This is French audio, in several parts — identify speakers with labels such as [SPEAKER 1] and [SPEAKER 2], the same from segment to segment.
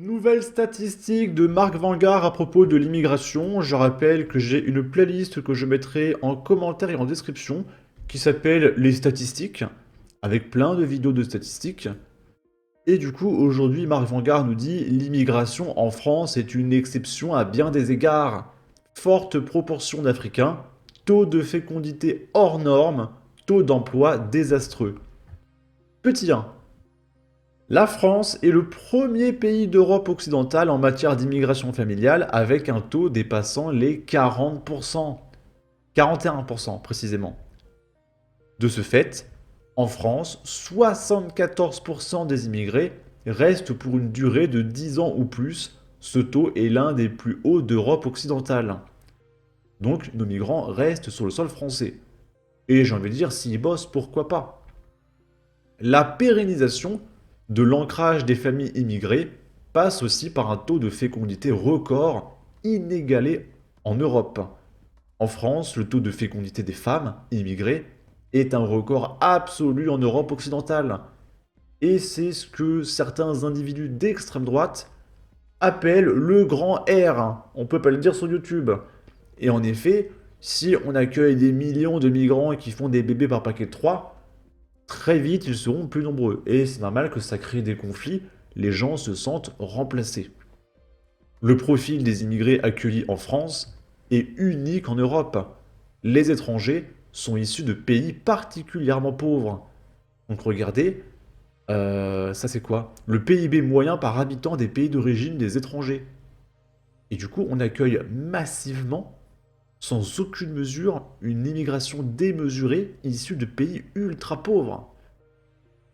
[SPEAKER 1] Nouvelle statistique de Marc Vanguard à propos de l'immigration. Je rappelle que j'ai une playlist que je mettrai en commentaire et en description qui s'appelle Les statistiques, avec plein de vidéos de statistiques. Et du coup, aujourd'hui, Marc Vanguard nous dit l'immigration en France est une exception à bien des égards. Forte proportion d'Africains, taux de fécondité hors norme, taux d'emploi désastreux. Petit 1. La France est le premier pays d'Europe occidentale en matière d'immigration familiale avec un taux dépassant les 40%. 41% précisément. De ce fait, en France, 74% des immigrés restent pour une durée de 10 ans ou plus. Ce taux est l'un des plus hauts d'Europe occidentale. Donc nos migrants restent sur le sol français. Et j'ai envie de dire, s'ils bossent, pourquoi pas? La pérennisation de l'ancrage des familles immigrées passe aussi par un taux de fécondité record inégalé en Europe. En France, le taux de fécondité des femmes immigrées est un record absolu en Europe occidentale. Et c'est ce que certains individus d'extrême droite appellent le grand R. On peut pas le dire sur YouTube. Et en effet, si on accueille des millions de migrants qui font des bébés par paquet de 3, très vite ils seront plus nombreux. Et c'est normal que ça crée des conflits, les gens se sentent remplacés. Le profil des immigrés accueillis en France est unique en Europe. Les étrangers sont issus de pays particulièrement pauvres. Donc regardez, ça c'est quoi? Le PIB moyen par habitant des pays d'origine des étrangers. Et du coup, on accueille massivement, sans aucune mesure, une immigration démesurée issue de pays ultra pauvres.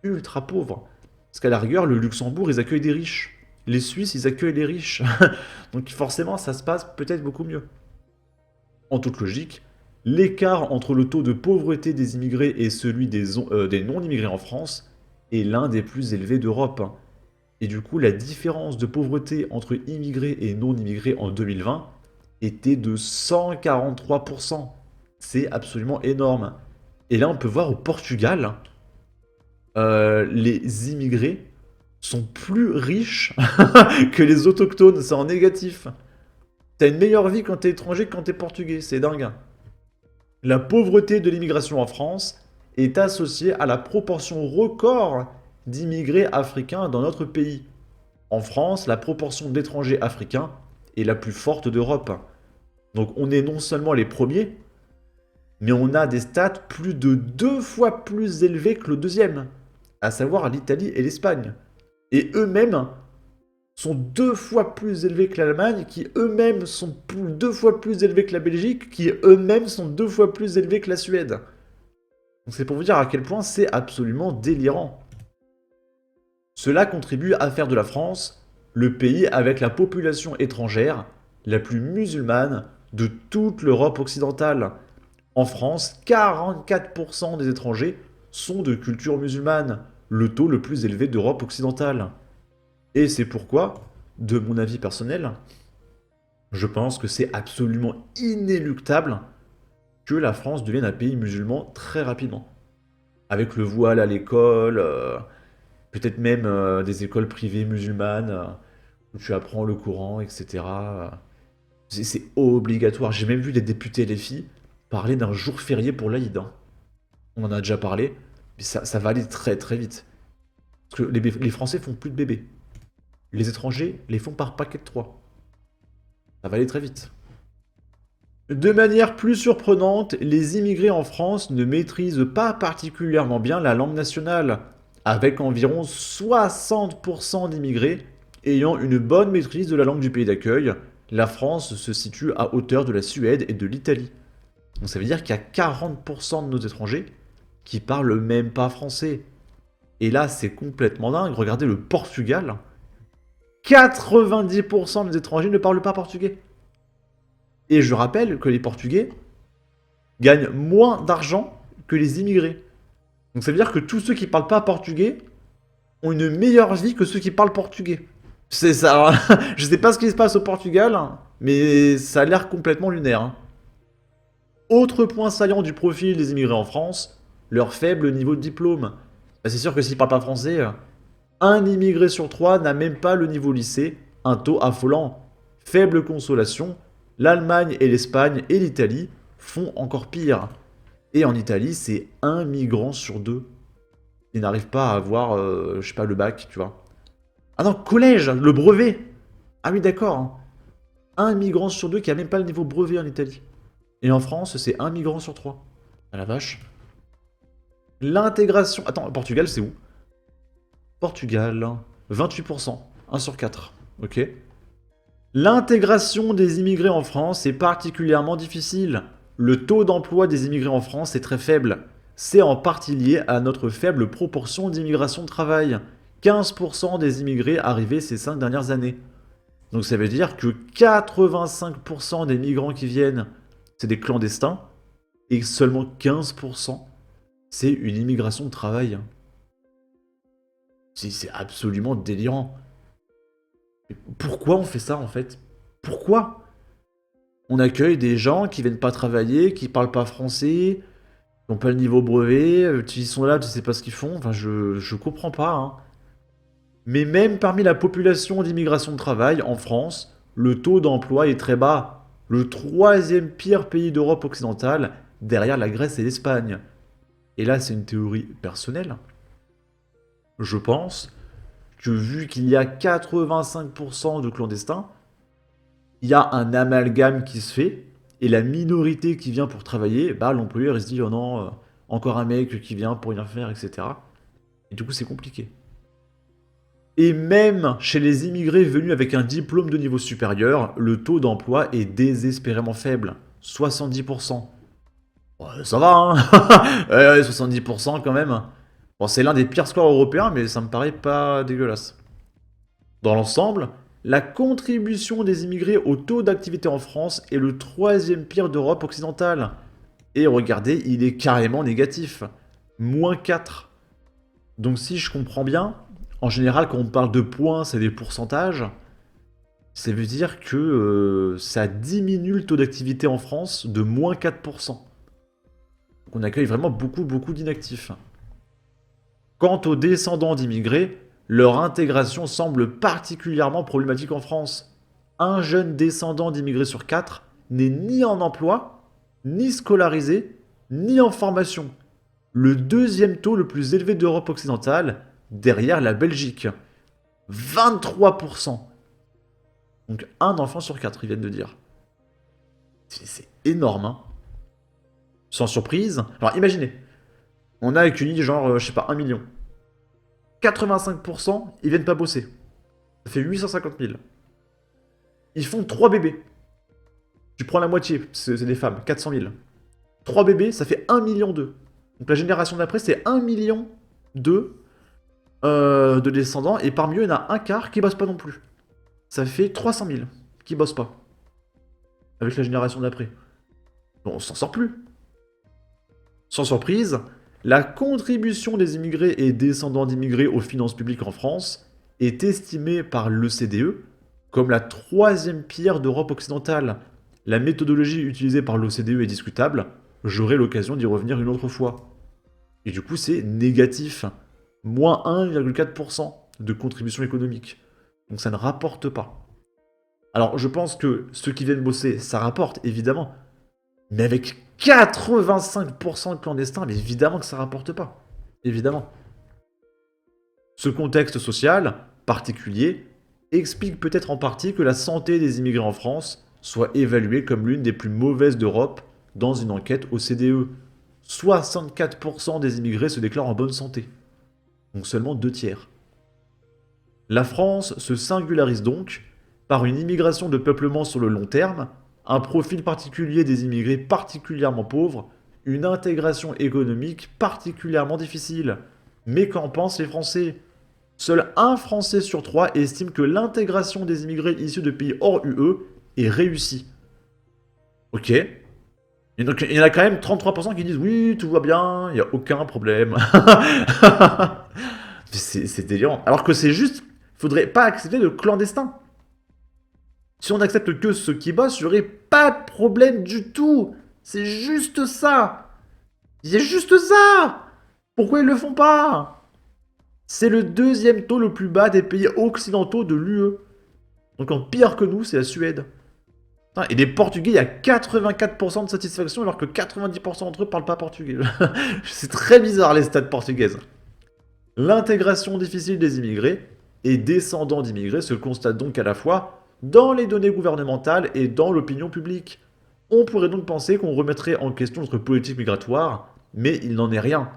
[SPEAKER 1] Ultra pauvres. Parce qu'à la rigueur, le Luxembourg, ils accueillent des riches. Les Suisses, ils accueillent les riches. Donc forcément, ça se passe peut-être beaucoup mieux. En toute logique, l'écart entre le taux de pauvreté des immigrés et celui des non-immigrés en France est l'un des plus élevés d'Europe. Et du coup, la différence de pauvreté entre immigrés et non-immigrés en 2020 était de 143%. C'est absolument énorme. Et là, on peut voir au Portugal, les immigrés sont plus riches que les autochtones. C'est en négatif. T'as une meilleure vie quand t'es étranger que quand t'es portugais. C'est dingue. La pauvreté de l'immigration en France est associée à la proportion record d'immigrés africains dans notre pays. En France, la proportion d'étrangers africains est la plus forte d'Europe. Donc on est non seulement les premiers, mais on a des stats plus de 2 fois plus élevés que le deuxième, à savoir l'Italie et l'Espagne. Et eux-mêmes sont 2 fois plus élevés que l'Allemagne, qui eux-mêmes sont 2 fois plus élevés que la Belgique, qui eux-mêmes sont 2 fois plus élevés que la Suède. Donc c'est pour vous dire à quel point c'est absolument délirant. Cela contribue à faire de la France le pays avec la population étrangère la plus musulmane de toute l'Europe occidentale. En France, 44% des étrangers sont de culture musulmane, le taux le plus élevé d'Europe occidentale. Et c'est pourquoi, de mon avis personnel, je pense que c'est absolument inéluctable que la France devienne un pays musulman très rapidement. Avec le voile à l'école, peut-être même des écoles privées musulmanes où tu apprends le Coran, etc. C'est obligatoire. J'ai même vu des députés LFI parler d'un jour férié pour l'Aïd, hein. On en a déjà parlé, mais ça va aller très très vite. Parce que les Français font plus de bébés. Les étrangers les font par paquet de 3. Ça va aller très vite. De manière plus surprenante, les immigrés en France ne maîtrisent pas particulièrement bien la langue nationale, avec environ 60% d'immigrés ayant une bonne maîtrise de la langue du pays d'accueil. La France se situe à hauteur de la Suède et de l'Italie. Donc ça veut dire qu'il y a 40% de nos étrangers qui parlent même pas français. Et là, c'est complètement dingue. Regardez le Portugal. 90% des étrangers ne parlent pas portugais. Et je rappelle que les Portugais gagnent moins d'argent que les immigrés. Donc ça veut dire que tous ceux qui parlent pas portugais ont une meilleure vie que ceux qui parlent portugais. C'est ça. Je sais pas ce qui se passe au Portugal, mais ça a l'air complètement lunaire, hein. Autre point saillant du profil des immigrés en France, leur faible niveau de diplôme. Bah, c'est sûr que s'ils parlent pas français, Un immigré sur 3 n'a même pas le niveau lycée, un taux affolant. Faible consolation, l'Allemagne et l'Espagne et l'Italie font encore pire. Et en Italie, c'est un migrant sur 2 qui n'arrive pas à avoir, je sais pas, le bac, tu vois. Ah non, collège, le brevet. Ah oui, d'accord, hein. Un migrant sur 2 qui a même pas le niveau brevet en Italie. Et en France, c'est un migrant sur 3. Ah la vache. L'intégration... Attends, Portugal, c'est où? Portugal, 28%, 1 sur 4. Ok. L'intégration des immigrés en France est particulièrement difficile. Le taux d'emploi des immigrés en France est très faible. C'est en partie lié à notre faible proportion d'immigration de travail. 15% des immigrés arrivés ces 5 dernières années. Donc ça veut dire que 85% des migrants qui viennent, c'est des clandestins, et seulement 15%, c'est une immigration de travail. C'est absolument délirant. Mais pourquoi on fait ça en fait? Pourquoi? On accueille des gens qui viennent pas travailler, qui parlent pas français, qui n'ont pas le niveau brevet, ils sont là, tu sais pas ce qu'ils font, enfin je comprends pas, hein. Mais même parmi la population d'immigration de travail, en France, le taux d'emploi est très bas. Le troisième pire pays d'Europe occidentale, derrière la Grèce et l'Espagne. Et là, c'est une théorie personnelle. Je pense que vu qu'il y a 85% de clandestins, il y a un amalgame qui se fait, et la minorité qui vient pour travailler, bah l'employeur il se dit oh non, encore un mec qui vient pour rien faire, etc. Et du coup c'est compliqué. Et même chez les immigrés venus avec un diplôme de niveau supérieur, le taux d'emploi est désespérément faible, 70%. Ouais, ça va, hein. Ouais, 70% quand même. Bon, c'est l'un des pires scores européens, mais ça me paraît pas dégueulasse. Dans l'ensemble, la contribution des immigrés au taux d'activité en France est le troisième pire d'Europe occidentale. Et regardez, il est carrément négatif. -4. Donc si je comprends bien, en général quand on parle de points, c'est des pourcentages. Ça veut dire que ça diminue le taux d'activité en France de -4%. Donc on accueille vraiment beaucoup d'inactifs. Quant aux descendants d'immigrés, leur intégration semble particulièrement problématique en France. Un jeune descendant d'immigrés sur 4 n'est ni en emploi, ni scolarisé, ni en formation. Le deuxième taux le plus élevé d'Europe occidentale, derrière la Belgique. 23%. Donc un enfant sur 4, ils viennent de dire. C'est énorme, hein. Sans surprise. Alors imaginez, on a accueilli genre, je sais pas, 1 million. 85%, ils viennent pas bosser. Ça fait 850 000. Ils font 3 bébés. Tu prends la moitié, c'est des femmes, 400 000. 3 bébés, ça fait 1,2 million. Donc la génération d'après, c'est 1,2 million de descendants. Et parmi eux, il y en a un quart qui bosse pas non plus. Ça fait 300 000 qui bossent pas. Avec la génération d'après. Bon, on s'en sort plus. Sans surprise, la contribution des immigrés et descendants d'immigrés aux finances publiques en France est estimée par l'OCDE comme la troisième pire d'Europe occidentale. La méthodologie utilisée par l'OCDE est discutable, j'aurai l'occasion d'y revenir une autre fois. Et du coup, c'est négatif. Moins 1,4% de contribution économique. Donc ça ne rapporte pas. Alors, je pense que ceux qui viennent bosser, ça rapporte, évidemment. Mais avec 85% de clandestins, mais évidemment que ça rapporte pas. Évidemment. Ce contexte social, particulier, explique peut-être en partie que la santé des immigrés en France soit évaluée comme l'une des plus mauvaises d'Europe dans une enquête OCDE. 64% des immigrés se déclarent en bonne santé. Donc seulement 2 tiers. La France se singularise donc par une immigration de peuplement sur le long terme, un profil particulier des immigrés particulièrement pauvres, une intégration économique particulièrement difficile. Mais qu'en pensent les Français? Seul un Français sur 3 estime que l'intégration des immigrés issus de pays hors UE est réussie. Ok. Et donc, il y en a quand même 33% qui disent oui, tout va bien, il n'y a aucun problème. C'est délirant. Alors que c'est juste, faudrait pas accepter le clandestin. Si on accepte que ceux qui bossent, il n'y aurait pas de problème du tout. C'est juste ça. C'est juste ça. Pourquoi ils le font pas? C'est le deuxième taux le plus bas des pays occidentaux de l'UE. Donc en pire que nous, c'est la Suède. Putain, et les Portugais, il y a 84% de satisfaction alors que 90% d'entre eux parlent pas portugais. C'est très bizarre les stats portugaises. L'intégration difficile des immigrés et descendants d'immigrés se constate donc à la fois dans les données gouvernementales et dans l'opinion publique. On pourrait donc penser qu'on remettrait en question notre politique migratoire, mais il n'en est rien.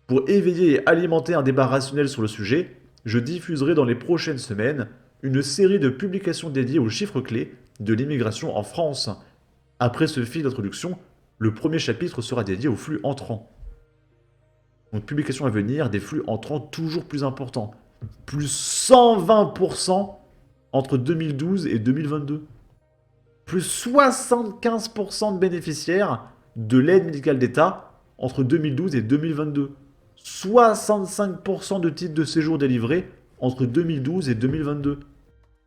[SPEAKER 1] Pour éveiller et alimenter un débat rationnel sur le sujet, je diffuserai dans les prochaines semaines une série de publications dédiées aux chiffres clés de l'immigration en France. Après ce fil d'introduction, le premier chapitre sera dédié aux flux entrants. Donc publication à venir, des flux entrants toujours plus importants. Plus 120% entre 2012 et 2022. Plus 75% de bénéficiaires de l'aide médicale d'État entre 2012 et 2022. 65% de titres de séjour délivrés entre 2012 et 2022.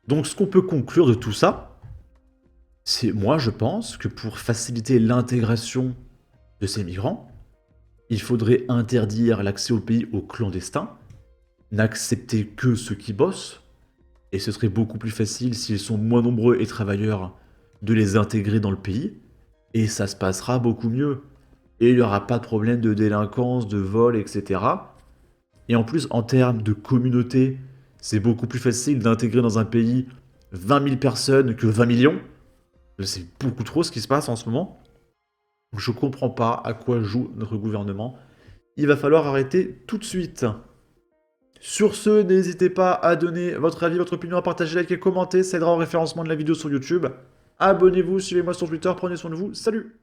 [SPEAKER 1] Donc ce qu'on peut conclure de tout ça, c'est moi je pense que pour faciliter l'intégration de ces migrants, il faudrait interdire l'accès au pays aux clandestins, n'accepter que ceux qui bossent, et ce serait beaucoup plus facile s'ils sont moins nombreux et travailleurs de les intégrer dans le pays, et ça se passera beaucoup mieux. Et il n'y aura pas de problème de délinquance, de vol, etc. Et en plus, en termes de communauté, c'est beaucoup plus facile d'intégrer dans un pays 20 000 personnes que 20 millions. C'est beaucoup trop ce qui se passe en ce moment. Je comprends pas à quoi joue notre gouvernement. Il va falloir arrêter tout de suite. Sur ce, n'hésitez pas à donner votre avis, votre opinion, à partager, liker et commenter. Ça aidera au référencement de la vidéo sur YouTube. Abonnez-vous, suivez-moi sur Twitter, prenez soin de vous. Salut!